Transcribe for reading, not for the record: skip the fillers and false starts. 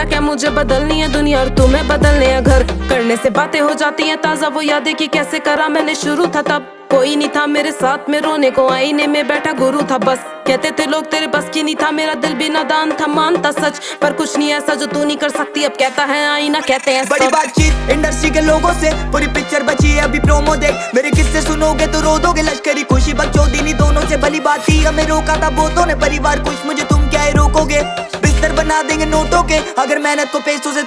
बोला क्या मुझे बदलनी है दुनिया और तुम्हें बदलने हैं घर। करने से बातें हो जाती हैं ताजा, वो यादें कि कैसे करा मैंने शुरू था तब। कोई नहीं था मेरे साथ में रोने को, आईने में बैठा गुरु था बस। कहते थे लोग तेरे बस की नहीं था, मेरा दिल भी नादान था, मानता सच। पर कुछ नहीं ऐसा जो तू नहीं कर सकती, अब कहता है आईना, कहते हैं बड़ी बातचीत इंडस्ट्री के लोगों से, पूरी पिक्चर बची है अभी प्रोमो देख। मेरे किस्से सुनोगे तो रो दोगे, लश्करी खुशी बकचोदी दोनों से भली बात थी। हमें रोका था बहुतों ने, परिवार कुछ मुझे तुम क्या ही रोकोगे। बिस्तर बना देंगे नोटों के, अगर मेहनत को पैसों से